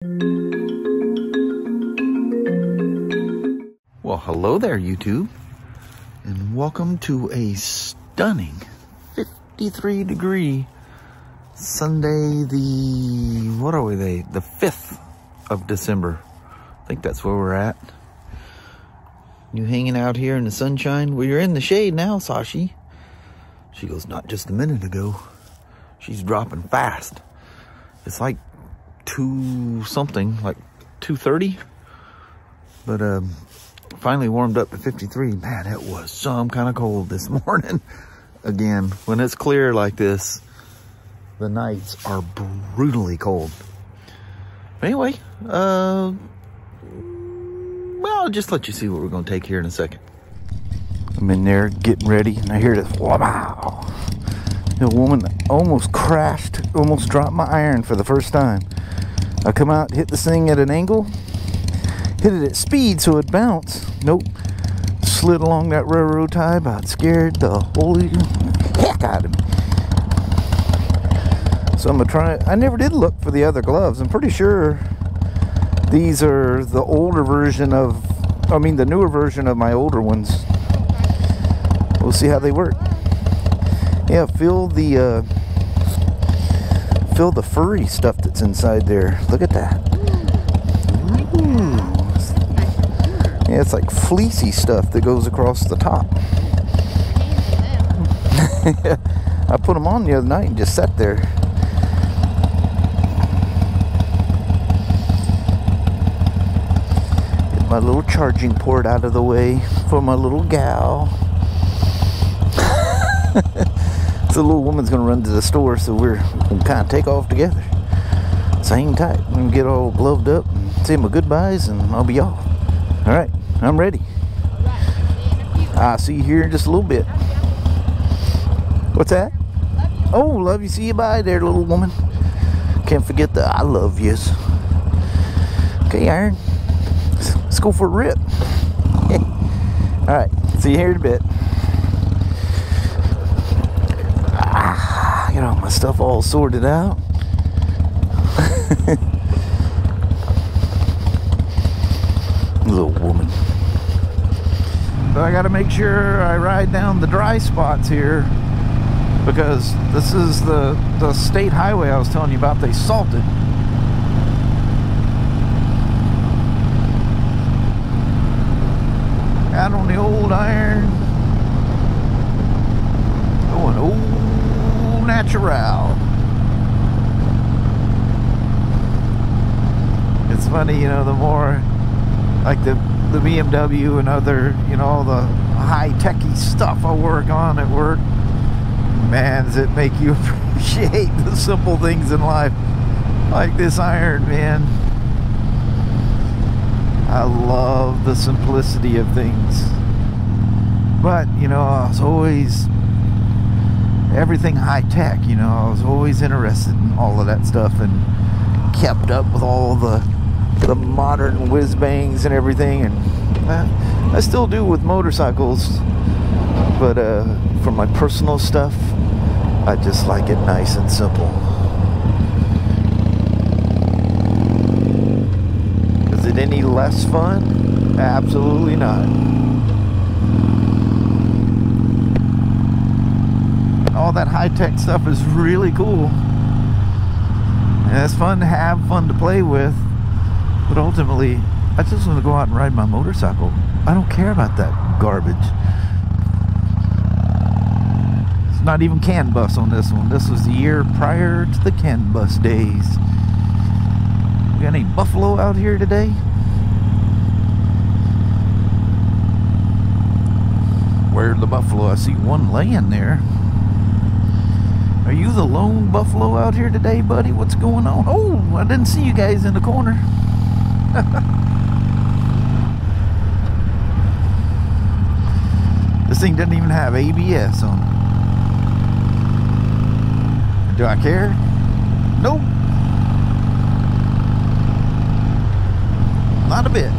Well, hello there, YouTube, and welcome to a stunning 53-degree Sunday, the 5th of December. I think that's where we're at. You hanging out here in the sunshine? Well, you're in the shade now, Sashi. She goes, not just a minute ago. She's dropping fast. It's like 2-something, like 2:30. But finally warmed up to 53. Man, it was some kind of cold this morning. Again, when it's clear like this, the nights are brutally cold. But anyway, well, I'll just let you see what we're going to take here in a second. I'm in there getting ready, and I hear this, wow. The woman almost crashed, almost dropped my iron for the first time. I come out, hit this thing at an angle, hit it at speed so it bounced. Nope. Slid along that railroad tie, about scared the holy heck out of me. So I'm gonna try it. I never did look for the other gloves. I'm pretty sure these are the older version of, the newer version of my older ones. We'll see how they work. Yeah, feel the furry stuff that's inside there. Look at that. Ooh. Yeah, it's like fleecy stuff that goes across the top. I put them on the other night and just sat there. Get my little charging port out of the way for my little gal. So the little woman's gonna run to the store, so we're gonna kind of take off together. So hang tight. I'm gonna get all gloved up and say my goodbyes, and I'll be off. All right, I'm ready. I'll see you here in just a little bit. What's that? Oh, love you. See you. Bye there, little woman. Can't forget the I love yous. Okay, Iron. Let's go for a rip. All right, see you here in a bit. Get all my stuff all sorted out. Little woman. So I got to make sure I ride down the dry spots here, because this is the state highway I was telling you about. They salted. Out on the old iron. Going old natural. It's funny, the more like the BMW and other, all the high-techy stuff I work on at work, man, does it make you appreciate the simple things in life, like this iron, man. I love the simplicity of things, but I was always everything high-tech, I was always interested in all of that stuff and kept up with all the modern whiz-bangs and everything, and I still do with motorcycles, but for my personal stuff, I just like it nice and simple. Is it any less fun? Absolutely not. All that high-tech stuff is really cool, and it's fun to have, fun to play with, but ultimately I just want to go out and ride my motorcycle. I don't care about that garbage. It's not even CANbus on this one. This was the year prior to the CANbus days. We got any buffalo out here today? Where's the buffalo? I see one laying there. Are you the lone buffalo out here today, buddy? What's going on? Oh, I didn't see you guys in the corner. This thing doesn't even have ABS on it. Do I care? Nope. Not a bit.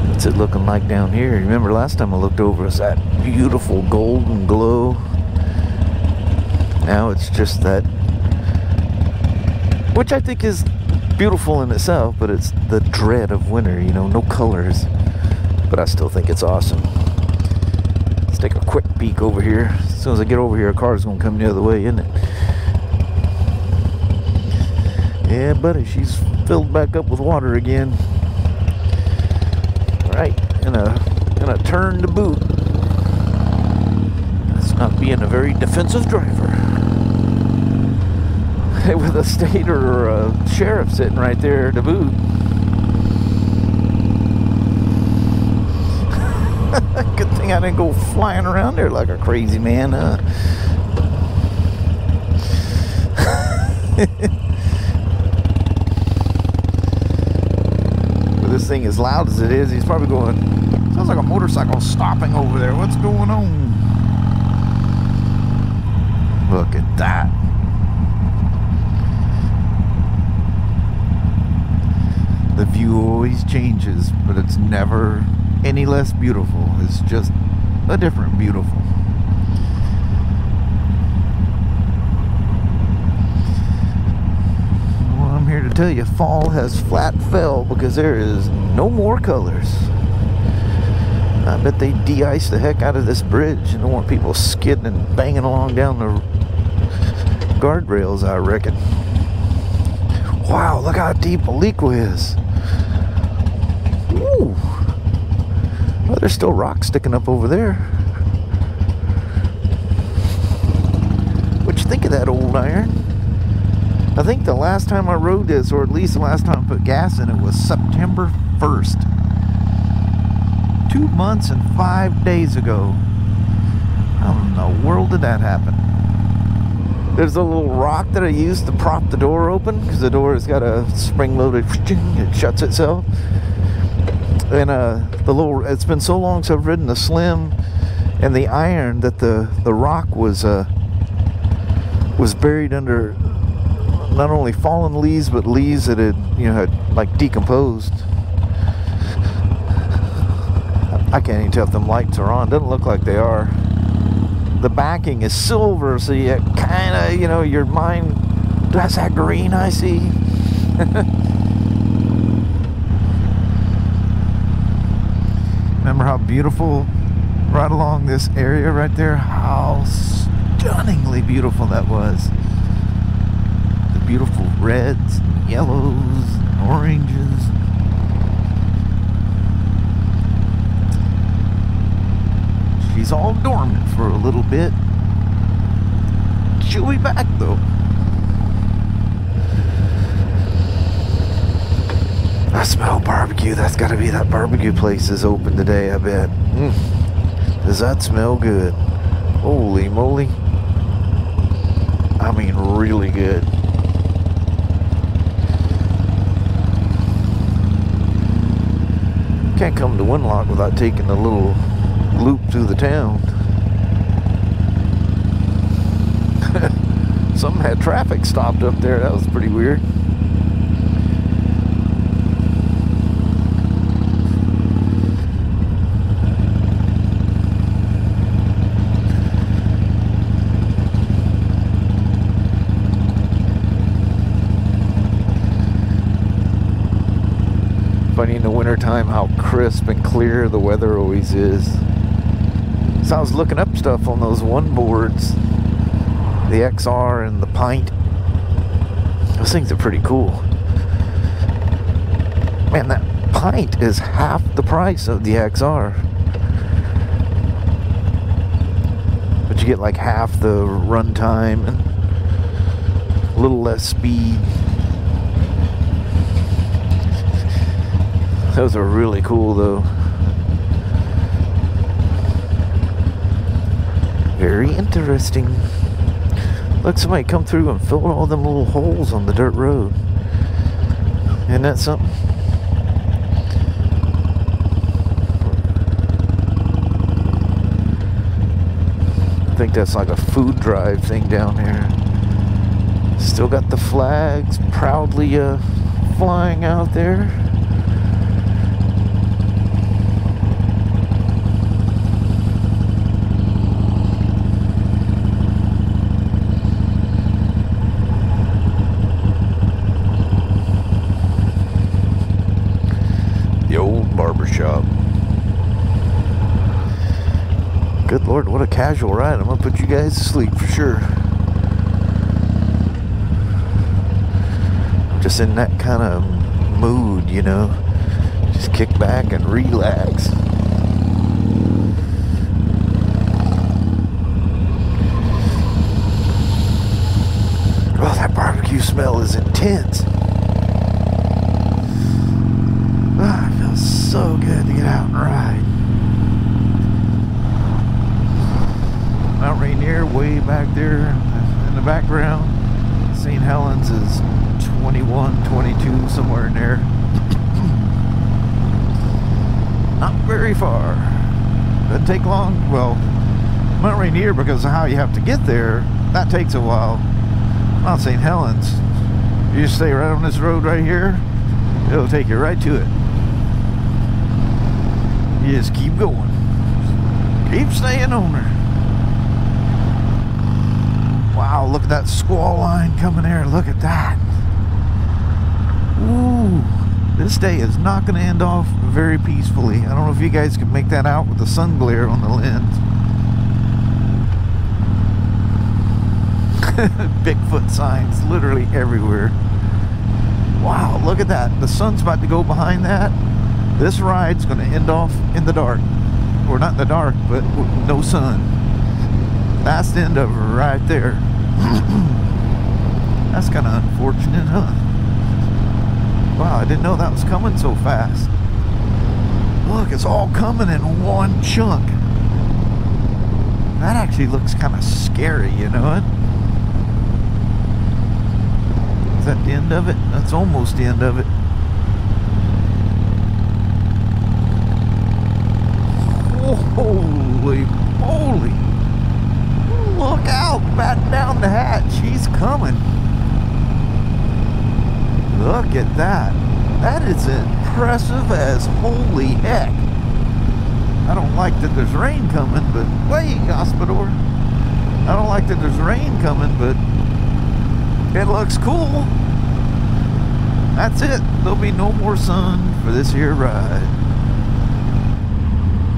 What's it looking like down here? Remember last time I looked over, it's that beautiful golden glow. Now it's just that, which I think is beautiful in itself, but it's the dread of winter, you know, no colors. But I still think it's awesome. Let's take a quick peek over here. As soon as I get over here, a car's gonna come the other way, isn't it? Yeah, buddy, she's filled back up with water again. Right, and a turn to boot. That's not being a very defensive driver. With a state or a sheriff sitting right there to boot. Good thing I didn't go flying around there like a crazy man, huh? With this thing as loud as it is, he's probably going, sounds like a motorcycle stopping over there. What's going on? Look at that. The view always changes, but it's never any less beautiful. It's just a different beautiful. Well, I'm here to tell you, fall has flat fell because there is no more colors. I bet they de-iced the heck out of this bridge and don't want people skidding and banging along down the guardrails, I reckon. Wow, look how deep Aliqua is. Ooh. Well, there's still rocks sticking up over there. What you think of that old iron? I think the last time I rode this, or at least the last time I put gas in it, was September 1st. 2 months and 5 days ago. How in the world did that happen? There's a little rock that I used to prop the door open, because the door has got a spring-loaded, it shuts itself. And it's been so long since I've ridden the Slim and the iron that the rock was buried under not only fallen leaves, but leaves that had like decomposed. I can't even tell if them lights are on. Doesn't look like they are. The backing is silver, so you kind of, your mind, that's that green I see. Remember how beautiful right along this area right there? How stunningly beautiful that was. The beautiful reds, yellows, oranges. She's all dormant for a little bit. She'll be back though. I smell barbecue. That's got to be that barbecue place is open today, I bet. Does that smell good? Holy moly. I mean, really good. Can't come to Winlock without taking a little loop through the town. Something had traffic stopped up there. That was pretty weird. Funny in the wintertime how crisp and clear the weather always is. So I was looking up stuff on those one boards, the XR and the Pint. Those things are pretty cool. Man, that Pint is half the price of the XR. But you get like half the run time and a little less speed. Those are really cool though. Very interesting. Look, somebody come through and fill all them little holes on the dirt road. Isn't that something? I think that's like a food drive thing down there. Still got the flags proudly flying out there. Lord, what a casual ride. I'm gonna put you guys to sleep for sure. I'm just in that kind of mood, you know. Just kick back and relax. Oh, that barbecue smell is intense. Oh, it feels so good to get out and ride. Mount Rainier way back there in the background. St. Helens is 21, 22, somewhere in there. Not very far. Doesn't take long. Well, Mount Rainier, because of how you have to get there, that takes a while. Mount St. Helens, you just stay right on this road right here, it'll take you right to it. You just keep going. Keep staying on there. Wow, look at that squall line coming there. Look at that. Ooh, this day is not going to end off very peacefully. I don't know if you guys can make that out with the sun glare on the lens. Bigfoot signs literally everywhere. Wow, look at that. The sun's about to go behind that. This ride's going to end off in the dark. Or not in the dark, but no sun. That's the end of it right there. That's kind of unfortunate, huh? Wow, I didn't know that was coming so fast. Look, it's all coming in one chunk. That actually looks kind of scary, you know it? Is that the end of it? That's almost the end of it. Holy moly! Look out! Batten down the hatch. She's coming. Look at that. That is impressive as holy heck. I don't like that there's rain coming, but wait, Hospitor. I don't like that there's rain coming, but it looks cool. That's it. There'll be no more sun for this here ride.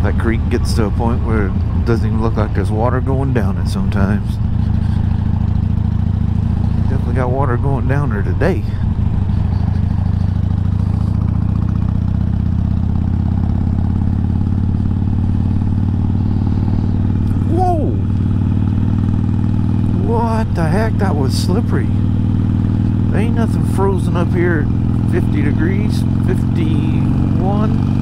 That creek gets to a point where it doesn't even look like there's water going down it sometimes. Definitely got water going down there today. Whoa! What the heck? That was slippery. There ain't nothing frozen up here at 50 degrees, 51.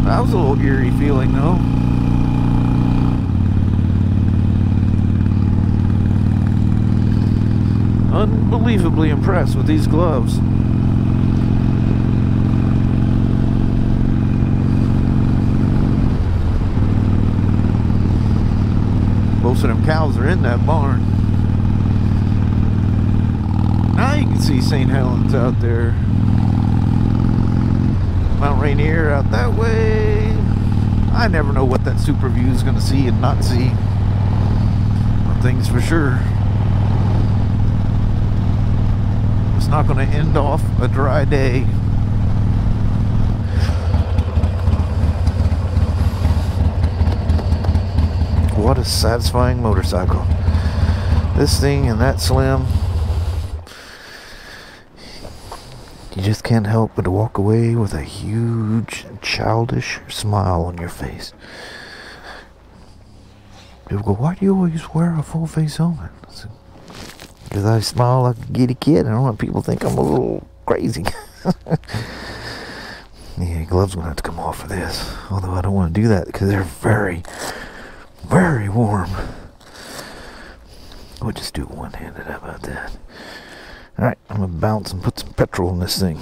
That was a little eerie feeling though. Unbelievably impressed with these gloves. Most of them cows are in that barn. Now you can see St. Helens out there. Mount Rainier out that way. I never know what that super view is going to see and not see. One thing's for sure. It's not going to end off a dry day. What a satisfying motorcycle. This thing and that slim. You just can't help but to walk away with a huge, childish smile on your face. People go, why do you always wear a full face helmet? Because I smile like a giddy kid. I don't want people to think I'm a little crazy. Yeah, gloves going to have to come off for this. Although I don't want to do that because they're very, very warm. We'll just do it one-handed. How about that? Alright, I'm going to bounce and put some petrol in this thing.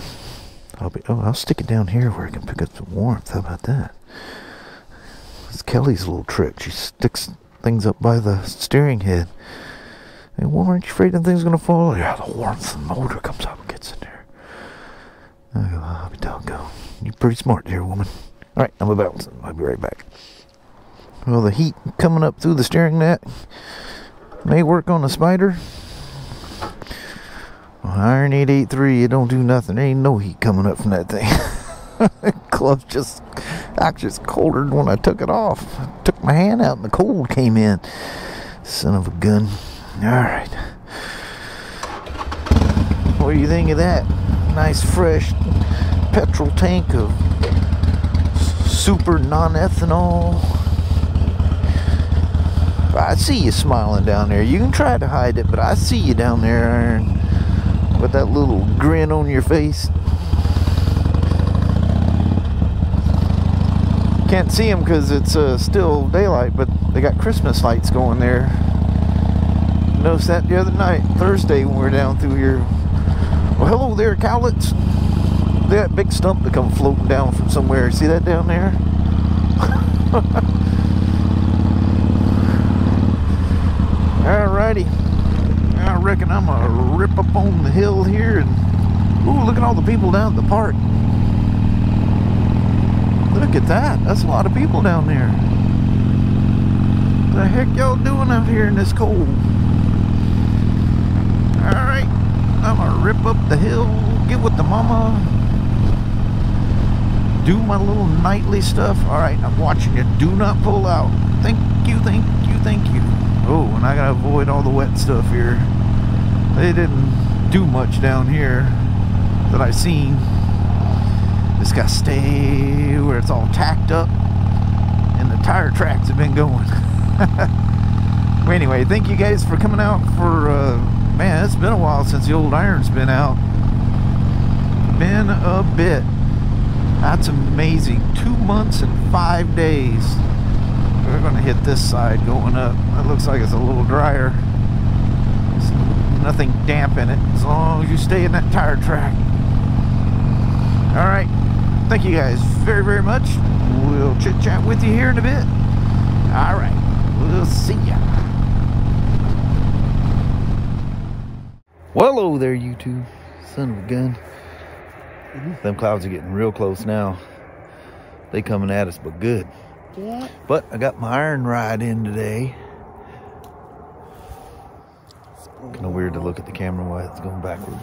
I'll stick it down here where I can pick up some warmth. How about that? It's Kelly's little trick. She sticks things up by the steering head. Hey, well, aren't you afraid that thing's going to fall? Yeah, the warmth of the motor comes up and gets in there. I'll be doggone. You're pretty smart there, woman. Alright, I'm going to bounce. I'll be right back. Well, the heat coming up through the steering net may work on the Spyder. Iron 883, it don't do nothing. There ain't no heat coming up from that thing. Gloves just Actually, it's colder than when I took it off. I took my hand out and the cold came in. Son of a gun. Alright. What do you think of that? Nice fresh petrol tank of super non-ethanol. I see you smiling down there. You can try to hide it, but I see you down there with that little grin on your face. Can't see them because it's still daylight, but they got Christmas lights going there. Noticed that the other night, Thursday, when we were down through here. Well, hello there, cowlets. That big stump that come floating down from somewhere. See that down there? Alrighty. I reckon I'm gonna rip up on the hill here and ooh, look at all the people down at the park. Look at that. That's a lot of people down there. What the heck y'all doing out here in this cold? Alright. I'm gonna rip up the hill, get with the mama, do my little nightly stuff. Alright, I'm watching you. Do not pull out. Thank you, thank you, thank you. Oh, and I gotta avoid all the wet stuff here. They didn't do much down here that I've seen. Just gotta stay where it's all tacked up and the tire tracks have been going. Well, anyway, thank you guys for coming out for man, it's been a while since the old iron's been out. Been a bit. That's amazing. 2 months and 5 days. We're going to hit this side going up. It looks like it's a little drier. There's nothing damp in it as long as you stay in that tire track. Alright. Thank you guys very, very much. We'll chit-chat with you here in a bit. Alright. We'll see ya. Well, hello there, you two. Son of a gun. Them clouds are getting real close now. They coming at us, but good. Yeah. But I got my iron ride in today. Kind of weird to look at the camera while it's going backwards.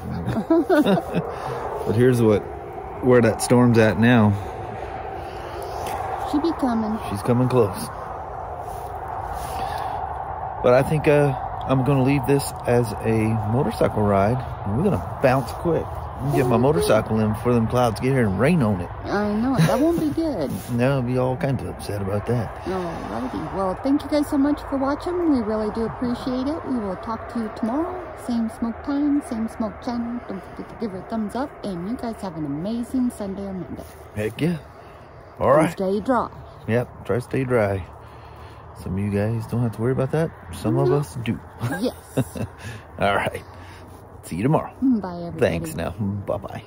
But here's where that storm's at now. She be coming. She's coming close. But I think I'm going to leave this as a motorcycle ride. We're going to bounce quick. Get my motorcycle in before them clouds get here and rain on it. I know, that won't be good. No, I'll be all kinds of upset about that. Alrighty. Well, thank you guys so much for watching. We really do appreciate it. We will talk to you tomorrow. Same smoke time, same smoke channel. Don't forget to give her a thumbs up. And you guys have an amazing Sunday or Monday. Heck yeah. Alright. Stay dry. Yep, try to stay dry. Some of you guys don't have to worry about that. Some of us do. Yes. Alright. See you tomorrow. Bye, everybody. Thanks now. Bye-bye.